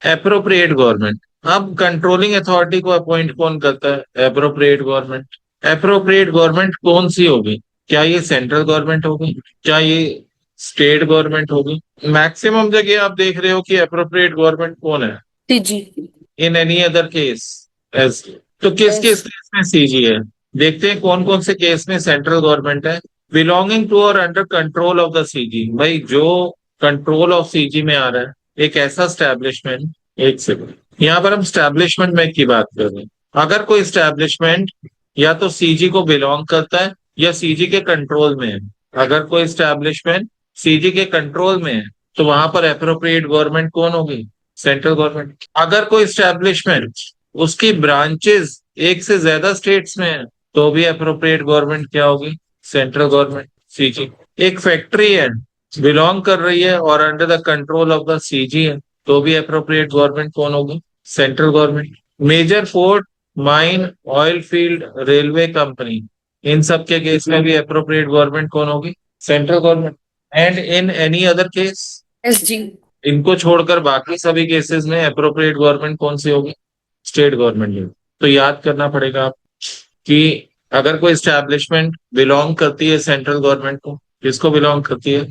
Appropriate government. अब controlling authority को appoint कौन करता है? Appropriate government. एप्रोप्रिएट गवर्नमेंट कौन सी होगी? क्या ये सेंट्रल गवर्नमेंट होगी? क्या ये स्टेट गवर्नमेंट होगी? मैक्सिमम जगह आप देख रहे हो कि एप्रोप्रिएट गवर्नमेंट कौन है? सीजी। इन एनी अदर केस एस। तो किस एस। किस केस में सीजी है? देखते हैं कौन कौन से केस में सेंट्रल गवर्नमेंट है। बिलोंगिंग टू और under control of the CG, भाई जो कंट्रोल ऑफ सीजी में आ रहा है, एक ऐसा स्टैब्लिशमेंट। एक सेकंड, यहाँ पर हम स्टैब्लिशमेंट में की बात कर रहे हैं। अगर कोई स्टैब्लिशमेंट या तो सीजी को बिलोंग करता है या सीजी के कंट्रोल में है, अगर कोई स्टैब्लिशमेंट सीजी के कंट्रोल में है, तो वहां पर अप्रोप्रिएट गवर्नमेंट कौन होगी? Central government. अगर कोई स्टैब्लिशमेंट उसकी ब्रांचेस एक से ज्यादा स्टेट्स में है, तो भी अप्रोप्रिएट गवर्नमेंट क्या होगी? Central government, CG. एक फैक्ट्री है, बिलोंग कर रही है और under the control of the CG है, तो भी अप्रोप्रिएट गवर्नमेंट कौन होगी? Central government. Major port, mine, oil field, railway company, इन सब के केस में भी अप्रोप्रिएट गवर्नमेंट कौन होगी? Central government. And in any other case, SG. इनको छोड़कर बाकी सभी केसेस में अप्रोप्रिएट गवर्नमेंट कौन सी होगी? स्टेट गवर्नमेंट होगी। तो याद करना पड़ेगा आप कि अगर कोई स्टैब्लिशमेंट बिलोंग करती है सेंट्रल गवर्नमेंट को, किसको बिलोंग करती है?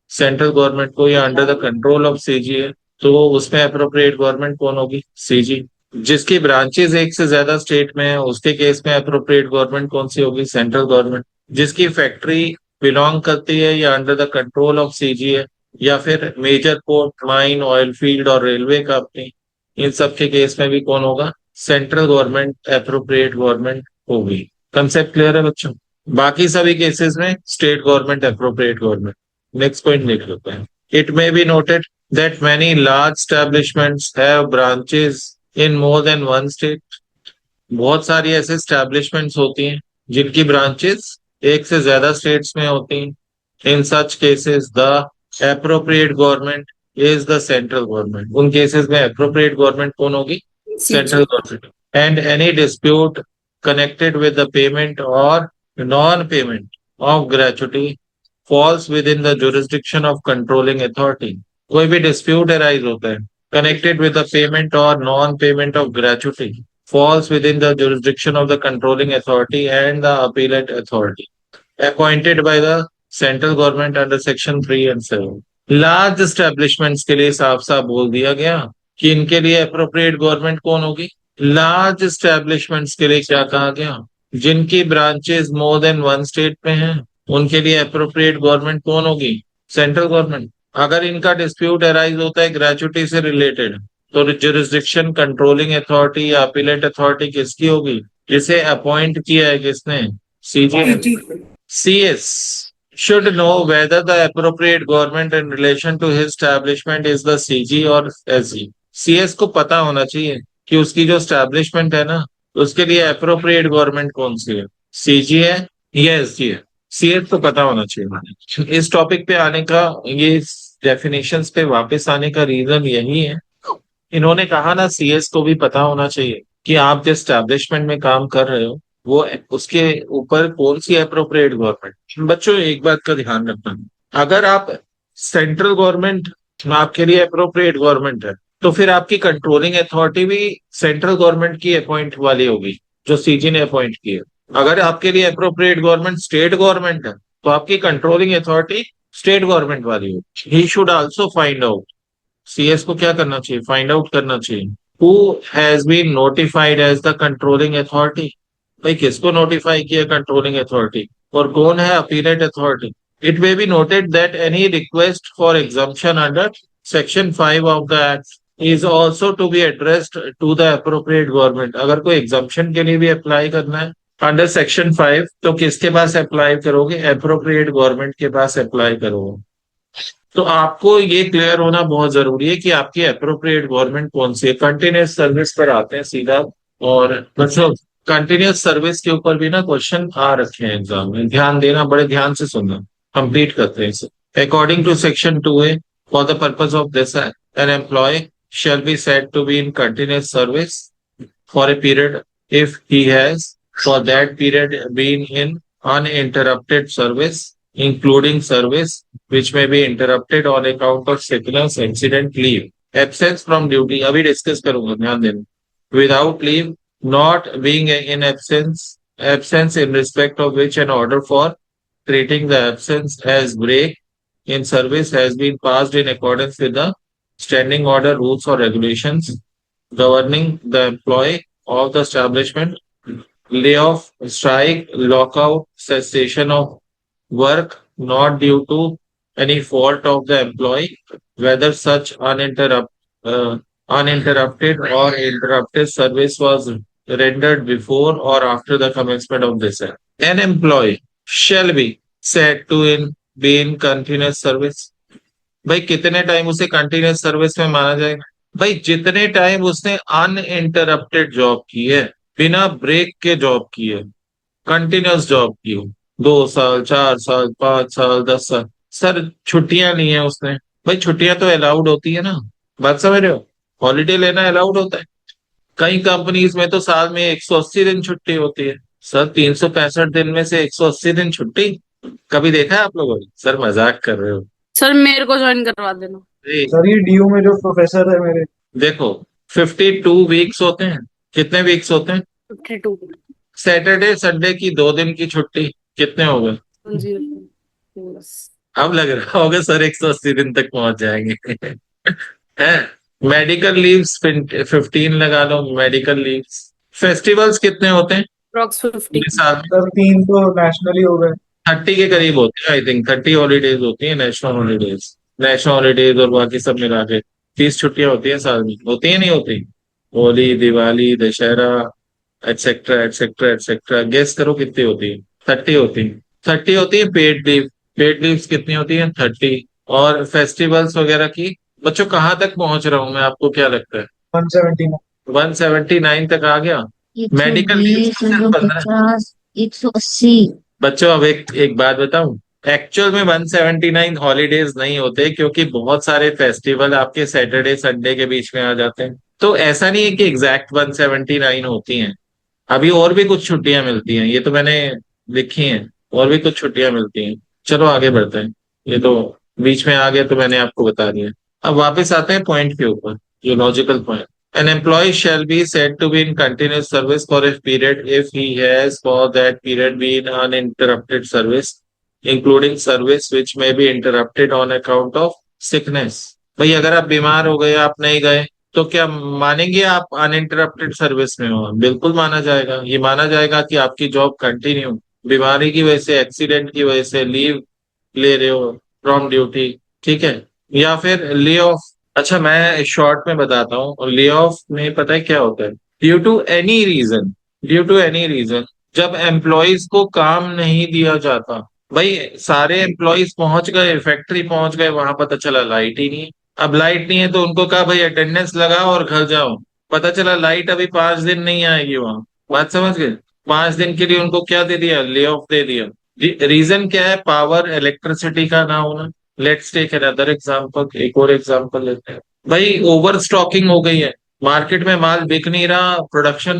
सेंट्रल गवर्नमेंट को, या under the control of CG है, तो उसमें अप्रोप्रिएट गवर्नमेंट कौन होगी? सीजी। जिसकी ब्रांचेस एक से ज्यादा स्टेट में है, उसके केस में अप्रोप्रिएट गवर्नमेंट कौन सी होगी? Central government. जिसकी फैक्ट्री बिलोंग करती है या under the control of CG है, या फिर major port, mine, oil field और रेलवे कंपनी, इन सब के केस में भी कौन होगा? सेंट्रल गवर्नमेंट अप्रोप्रिएट गवर्नमेंट होगी। कंसेप्ट क्लियर है बच्चों? बाकी सभी केसेस में state government appropriate government. Next point देख लेते हैं। It may be noted that many large establishments have branches in more than one state. बहुत सारी ऐसे एस्टेब्लिशमेंट्स होती हैं जिनकी ब्रांचेस एक से ज्यादा स्टेट्स में होती हैं। In such cases the appropriate government is the central government. उन केसेस में एप्रोप्रिएट गवर्नमेंट कौन होगी? CG. Central government. And any dispute connected with the payment or non-payment of gratuity falls within the jurisdiction of controlling authority। कोई भी dispute arise होता है connected with the payment or non-payment of gratuity falls within the jurisdiction of the controlling authority and the appellate authority appointed by the central government under section 3 and 7। Large establishments के लिए साफ साफ बोल दिया गया कि इनके लिए अप्रोप्रिएट गवर्नमेंट कौन होगी? लार्ज एस्टेब्लिशमेंट्स के लिए क्या कहा गया? जिनकी branches more than one state में हैं, उनके लिए अप्रोप्रिएट गवर्नमेंट कौन होगी? Central government. अगर इनका डिस्प्यूट अराइज होता है ग्रेचुटी से रिलेटेड, तो जुरिस्डिक्शन कंट्रोलिंग अथॉरिटी या अपीलेट अथॉरिटी किसकी होगी? जिसे अपॉइंट किया है किसने? सीजी ने। CG. CS should know whether the appropriate government in relation to his establishment is the CG or SG। CS को पता होना चाहिए कि उसकी जो स्टैब्लिशमेंट है ना, उसके लिए अप्रोप्रिएट गवर्नमेंट कौन सी है? सीजी है या एसजी है? सीएस तो पता होना चाहिए। इस टॉपिक पे आने का, ये डेफिनेशंस पे वापस आने का रीजन यही है। इन्होंने कहा ना, सीएस को भी पता होना चाहिए कि आप जिस स्टैब्लिशमेंट में काम कर रहे हो, वो उसके ऊपर कौन सी अप्रोप्रिएट गवर्नमेंट। बच्चों एक बात का ध्यान रखना, अगर आप सेंट्रल गवर्नमेंट आपके लिए अप्रोप्रिएट गवर्नमेंट है, तो फिर आपकी कंट्रोलिंग अथॉरिटी भी सेंट्रल गवर्नमेंट की अपॉइंट वाली होगी, जो सीजी ने अपॉइंट की है। अगर आपके लिए अप्रोप्रिएट गवर्नमेंट स्टेट गवर्नमेंट है, तो आपकी कंट्रोलिंग अथॉरिटी स्टेट गवर्नमेंट वाली होगी। He should also find out, CS को क्या करना चाहिए? फाइंड आउट करना चाहिए who has been notified as the controlling authority. भाई किसको नोटिफाई किया कंट्रोलिंग अथॉरिटी, और कौन है appellate authority. It may be noted that any request for exemption under section 5 of the act is also to be addressed to the appropriate government. अगर कोई exemption के लिए भी अप्लाई करना है अंडर सेक्शन 5, तो किसके पास अप्लाई करोगे? अप्रोप्रिएट गवर्नमेंट के पास अप्लाई करोगे। तो आपको ये क्लियर होना बहुत जरूरी है कि आपकी अप्रोप्रिएट गवर्नमेंट कौन सी है। कंटिन्यूस सर्विस पर आते हैं सीधा, और मतलब कंटिन्यूस सर्विस के ऊपर भी ना क्वेश्चन आ रखे हैं एग्जाम में, ध्यान देना, बड़े ध्यान से सुनना। कंप्लीट करते हैं इसे। According to section 2A, for the purpose of this an employee shall be said to be in continuous service for a period if he has for that period been in uninterrupted service, including service which may be interrupted on account of sickness, incident, leave। Absence from duty अभी discuss करूंगा, ध्यान देना। Without leave, not being in absence in respect of which N order for treating the absence as break in service has been passed in accordance with the standing order, rules or regulations governing the employee of the establishment. Layoff, strike, lockout, cessation of work not due to any fault of the employee, whether such uninterrupted or interrupted service was rendered before or after the commencement of this act. An employee shall be said to be in continuous service. भाई कितने time उसे continuous service में माना जाएगा? भाई जितने time उसने uninterrupted job की है, बिना ब्रेक के जॉब की है, कंटिन्यूस जॉब की हो, 2 साल, 4 साल, 5 साल, 10 साल, सर छुट्टियां ली हैं उसने। भाई छुट्टियां तो अलाउड होती है ना, बात समझ रहे हो? हॉलीडे लेना अलाउड होता है। कई कंपनीज में तो साल में 180 दिन छुट्टी होती है। सर 365 दिन में से 180 दिन छुट्टी कभी देखा है आप लोगों ने? सर मजाक कर रहे हो? सर मेरे को ज्वाइन करवा देना। ए, सर ये डीयू में जो प्रोफेसर है मेरे, देखो 52 वीक्स होते हैं। कितने वीक्स होते हैं? 52। सैटरडे संडे की 2 दिन की छुट्टी कितने हो गए? जी बस। अब लग रहा होगा सर 180 दिन तक पहुंच जाएंगे। है। मेडिकल लीव्स 15 लगा लो, मेडिकल लीव्स। फेस्टिवल्स कितने होते हैं अप्रॉक्स 50। पूरे साल में? सर 3 तो नेशनली हो गए। 30 के करीब होती है, आई थिंक 30 हॉलीडेज होती है, नेशनल हॉलीडेज। नेशनल हॉलीडेज और बाकी सब मिला के 30 छुट्टियां होती है साल में, होती है नहीं होती? Holi, Diwali, Dussehra, etcetera etcetera etcetera, guess करो कितनी होती है? 30 होती है। 30 होती है पेड लीव। पेड लीव्स कितनी होती है? 30। और फेस्टिवल्स वगैरह की, बच्चों कहाँ तक पहुंच रहा हूँ मैं, आपको क्या लगता है? 179। 179 तक आ गया। Medical leave 15। 120, 180। बच्चों अब एक बात बताऊं, एक्चुअल में 179 हॉलीडेज नहीं होते, क्योंकि बहुत सारे फेस्टिवल आपके सैटरडे संडे के बीच में आ जाते हैं। तो ऐसा नहीं है कि एग्जैक्ट 179 होती हैं। अभी और भी कुछ छुट्टियां मिलती हैं, ये तो मैंने लिखी हैं। और भी कुछ छुट्टियां मिलती हैं। चलो आगे बढ़ते हैं। ये तो बीच में आ गया तो मैंने आपको बता दिया। अब वापस आते हैं पॉइंट के ऊपर, जो logical point. An employee shall be said to be in continuous service for a period if he has for that period been uninterrupted service, including service which may be interrupted on account of sickness. भाई अगर आप बीमार हो गए, आप नहीं गए, तो क्या मानेंगे आप अनइंटरप्टेड सर्विस में हो? बिल्कुल माना जाएगा। ये माना जाएगा कि आपकी जॉब कंटिन्यू, बीमारी की वजह से, एक्सीडेंट की वजह से लीव ले रहे हो फ्रॉम ड्यूटी, ठीक है? या फिर ले ऑफ। अच्छा मैं शॉर्ट में बताता हूँ, ले ऑफ में पता है क्या होता है? Due to any reason, due to any reason, जब एम्प्लॉयज को काम नहीं दिया जाता। भाई सारे एम्प्लॉयज पहुंच गए, फैक्ट्री पहुंच गए, वहां पता चला लाइट ही नहीं है। अब लाइट नहीं है तो उनको कहा भाई अटेंडेंस लगाओ और घर जाओ। पता चला लाइट अभी 5 दिन नहीं आएगी वहां। बात समझ गए? 5 दिन के लिए उनको क्या दे दिया? ले ऑफ दे दिया। रीजन क्या है? पावर, इलेक्ट्रिसिटी का ना होना। लेट्स टेक अनदर एग्जांपल, एक और एग्जांपल लेते हैं। भाई ओवर स्टॉकिंग हो गई है, मार्केट में माल बिक नहीं रहा, प्रोडक्शन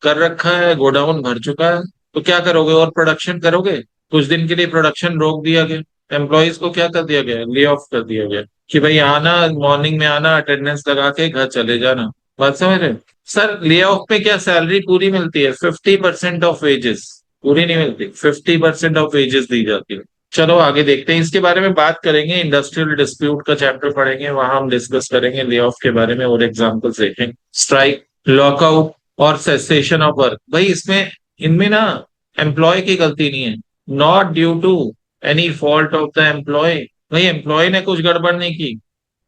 कर रखा है, गोडाउन भर चुका है, तो क्या करोगे? और प्रोडक्शन करोगे? कुछ दिन के लिए प्रोडक्शन रोक दिया गया, एम्प्लॉयज को क्या कर दिया गया? ले ऑफ कर दिया गया कि भाई आना, मॉर्निंग में आना, अटेंडेंस लगा के घर चले जाना। बात समझ रहे? सर ले ऑफ में क्या सैलरी पूरी मिलती है? 50% ऑफ वेजेस। पूरी नहीं मिलती, 50% ऑफ वेजेस दी जाती है। चलो आगे देखते हैं, इसके बारे में बात करेंगे, इंडस्ट्रियल डिस्प्यूट का चैप्टर पढ़ेंगे, वहां हम डिस्कस करेंगे ले ऑफ के बारे में और एग्जांपल्स देखेंगे। स्ट्राइक, लॉकआउट और सेसेशन ऑफ वर्क, भाई इसमें, इनमें ना एम्प्लॉय की गलती नहीं है। Not due to any fault of the employee, भाई एम्प्लॉय ने कुछ गड़बड़ नहीं की।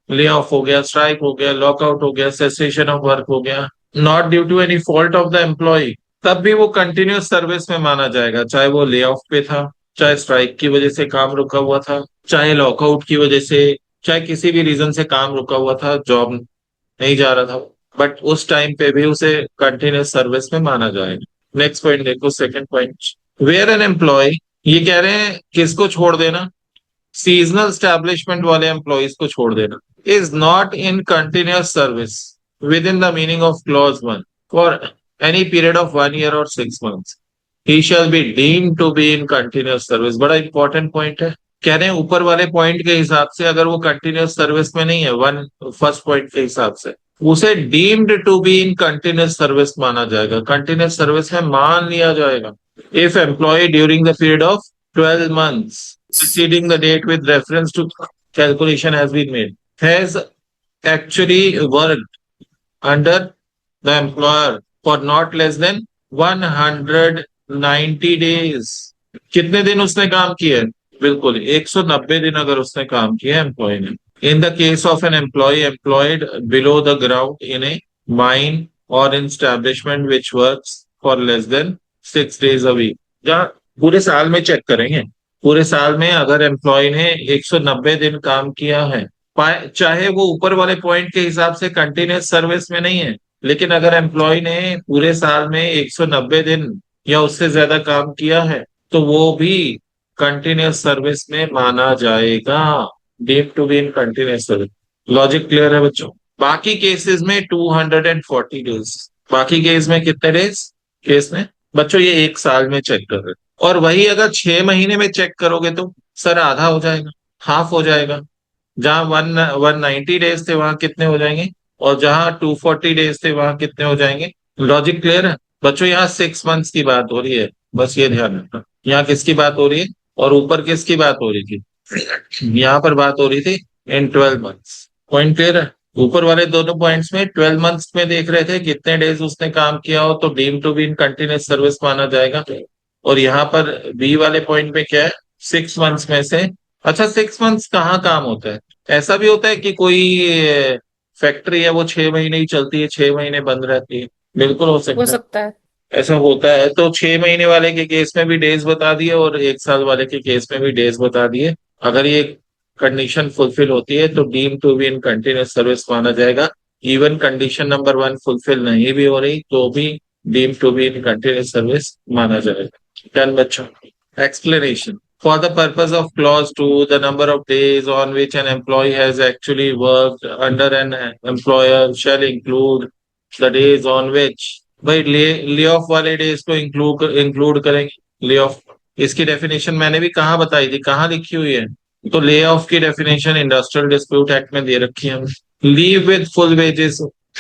ले ऑफ हो गया, स्ट्राइक हो गया, लॉकआउट हो गया, सेसेशन ऑफ वर्क हो गया, not due to any fault of the employee, तब भी वो कंटिन्यूस सर्विस में माना जाएगा, चाहे वो ले ऑफ पे था, चाहे स्ट्राइक की वजह से काम रुका हुआ था, चाहे लॉकआउट की वजह से, चाहे किसी भी रीजन से काम रुका हुआ था, जॉब नहीं जा रहा था, बट उस टाइम पे भी उसे कंटिन्यूस सर्विस में माना जाएगा। नेक्स्ट पॉइंट देखो, second point, where an employee, ये कह रहे हैं किसको छोड़ देना? सीजनल स्टैब्लिशमेंट वाले एम्प्लॉयज को छोड़ देना। Is not in continuous service within the meaning of clause 1 for any period of 1 year और 6 months, he shall be deemed to be in continuous service। बड़ा इंपॉर्टेंट पॉइंट है। कह रहे हैं ऊपर वाले पॉइंट के हिसाब से अगर वो कंटिन्यूअस सर्विस में नहीं है, वन फर्स्ट पॉइंट के हिसाब से उसे deemed to be in continuous service माना जाएगा, कंटिन्यूअस सर्विस में मान लिया जाएगा। If employee during the period of 12 months preceding the date with reference to calculation has been made has actually worked under the employer for not less than 190 days। कितने दिन उसने काम किया है? बिल्कुल 190 दिन अगर उसने काम किया एम्प्लॉय ने। In the case of an employee employed below the ground in a mine और in establishment which works for less than 6 days a week। जहाँ पूरे साल में चेक करेंगे, पूरे साल में अगर एम्प्लॉय ने 190 दिन काम किया है, चाहे वो ऊपर वाले पॉइंट के हिसाब से कंटिन्यूस सर्विस में नहीं है, लेकिन अगर एम्प्लॉय ने पूरे साल में 190 दिन या उससे ज्यादा काम किया है तो वो भी कंटिन्यूस सर्विस में माना जाएगा, deemed to be in continuous service. Logic clear है बच्चों? बाकी केसेस में 240 डेज। बाकी केस में कितने डेज? केस में बच्चों ये एक साल में चेक कर रहे हैं। और वही अगर 6 महीने में चेक करोगे तो सर आधा हो जाएगा, हाफ हो जाएगा। जहां 190 डेज थे वहां कितने हो जाएंगे, और जहां 240 डेज थे वहां कितने हो जाएंगे? लॉजिक क्लियर है बच्चों? यहाँ 6 months की बात हो रही है, बस ये ध्यान रखना। यहाँ किसकी बात हो रही है और ऊपर किसकी बात हो रही थी? यहाँ पर बात हो रही थी इन 12 months। पॉइंट क्लियर है? ऊपर वाले दोनों पॉइंट्स में 12 months में देख रहे थे कितने डेज उसने काम किया हो तो deem to be in continuous service माना जाएगा। और यहाँ पर बी वाले पॉइंट में क्या है? 6 months में से, अच्छा 6 months कहाँ काम होता है? ऐसा भी होता है कि कोई फैक्ट्री है वो 6 महीने ही चलती है, 6 महीने बंद रहती है? बिल्कुल हो हो सकता है, सकता है। ऐसा होता है। तो 6 महीने वाले के केस में भी डेज बता दिए और 1 साल वाले के केस में भी डेज बता दिए। अगर ये कंडीशन फुलफिल होती है तो deem to be in continuous service माना जाएगा। इवन कंडीशन नंबर 1 फुलफिल नहीं भी हो रही तो भी deem to be in continuous service माना जाएगा। डन बच्चों? Explanation. For the purpose of clause 2, the number of days on which an employee has actually worked under an employer shall include the days on which, भाई lay off वाले days को include करेंगे। Lay off, इसकी definition मैंने भी कहाँ बताई थी, कहाँ लिखी हुई है? तो ले ऑफ की डेफिनेशन इंडस्ट्रियल डिस्प्यूट एक्ट में दे रखी है। लीव विद फुल वेजेस,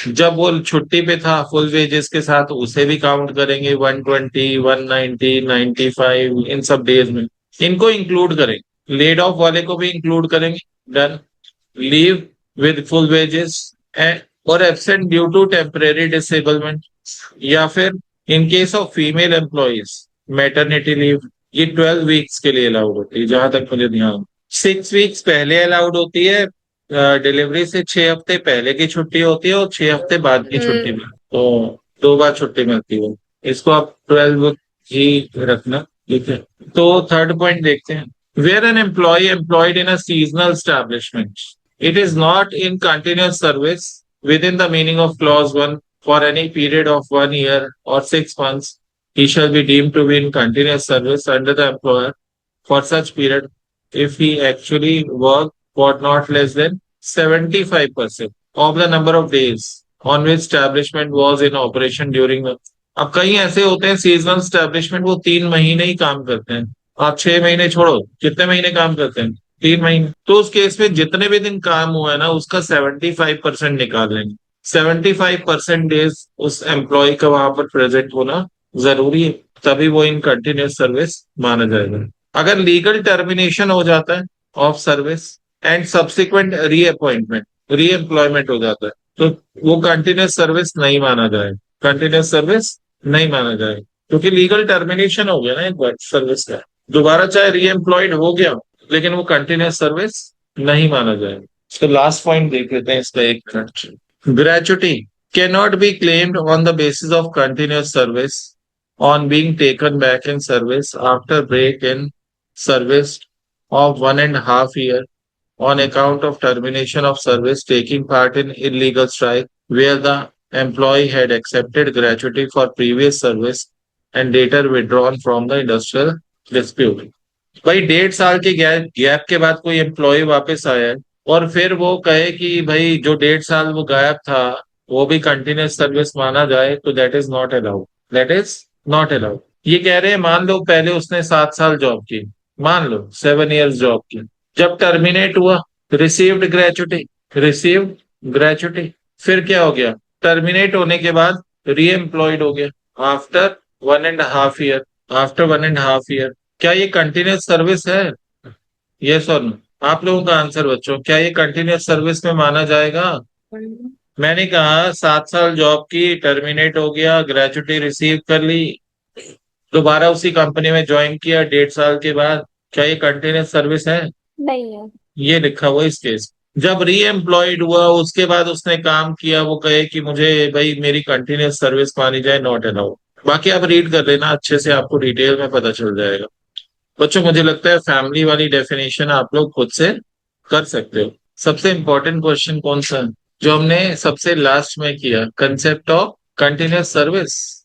जब वो छुट्टी पे था फुल वेजेस के साथ उसे भी काउंट करेंगे। 120, 190, 95 इन सब डेज में इनको इंक्लूड करेंगे। लेड ऑफ वाले को भी इंक्लूड करेंगे। Done. Leave with full wages और absent due to temporary disablement, या फिर in case of female employees maternity leave, ये 12 वीक्स के लिए अलाउड होती है जहां तक मुझे ध्यान। 6 वीक्स पहले अलाउड होती है, डिलीवरी से 6 हफ्ते पहले की छुट्टी होती है और 6 हफ्ते बाद की छुट्टी में, तो 2 बार छुट्टी मिलती है। इसको आप 12 ही रखना, ठीक है। तो थर्ड पॉइंट देखते हैं। Where an employee employed in a seasonal establishment, it is not in continuous service within the meaning of clause 1 for any period of 1 year or 6 months, he shall be deemed to be in continuous service under the employer for such period if he actually worked for not less than 75% of the number of days on which establishment was in operation during the। अब कई ऐसे होते हैं seasonal establishment, वो 3 महीने ही काम करते हैं। आप 6 महीने छोड़ो, कितने महीने काम करते हैं? 3 महीने। तो उस केस में जितने भी दिन काम हुआ है ना उसका 75% निकाल लेंगे। 75% डेज उस एम्प्लॉय का वहां पर प्रेजेंट होना जरूरी है, तभी वो इन कंटिन्यूस सर्विस माना जाएगा। अगर लीगल टर्मिनेशन हो जाता है of service and subsequent reappointment, re-employment हो जाता है तो वो कंटिन्यूस सर्विस नहीं माना जाए, कंटिन्यूस सर्विस नहीं माना जाए, क्योंकि लीगल टर्मिनेशन हो गया ना एक बार सर्विस का। दोबारा चाहे रीएम्प्लॉयड हो गया लेकिन वो कंटिन्यूस सर्विस नहीं माना जाए। तो लास्ट पॉइंट देख लेते हैं इसका एक minute. Gratuity cannot be claimed on the basis of continuous service on being taken back in service after break in service of 1.5 year on account of termination of service, taking part in illegal strike where the employee had accepted gratuity for previous service and later withdrawn from the industrial dispute। भाई 1.5 साल के gap के बाद कोई employ वापस आया है और फिर वो कहे कि भाई जो 1.5 साल वो गायब था वो भी कंटिन्यूस सर्विस माना जाए, तो that is not allowed, that is not allowed. ये कह रहे हैं मान लो पहले उसने 7 साल जॉब की, मान लो 7 इयर्स जॉब की, जब टर्मिनेट हुआ, रिसीव्ड ग्रेचुटी, फिर क्या हो गया, टर्मिनेट होने के बाद री एम्प्लॉयड हो गया आफ्टर 1.5 ईयर, क्या ये कंटिन्यूस सर्विस है? यस और नो? आप लोगों का आंसर बच्चों, क्या ये कंटिन्यूस सर्विस में माना जाएगा? मैंने कहा 7 साल जॉब की, टर्मिनेट हो गया, ग्रेचुटी रिसीव कर ली, दोबारा उसी कंपनी में ज्वाइन किया 1.5 साल के बाद, क्या ये कंटिन्यूस सर्विस है? नहीं है। ये लिखा हुआ इस केस। जब री एम्प्लॉयड हुआ उसके बाद उसने काम किया, वो कहे कि मुझे भाई मेरी कंटिन्यूस सर्विस मानी जाए, नॉट अलाउड। बाकी आप रीड कर लेना अच्छे से, आपको डिटेल में पता चल जाएगा। बच्चों मुझे लगता है फैमिली वाली डेफिनेशन आप लोग खुद से कर सकते हो। सबसे इंपॉर्टेंट क्वेश्चन कौन सा है जो हमने सबसे लास्ट में किया, कंसेप्ट ऑफ कंटिन्यूस सर्विस।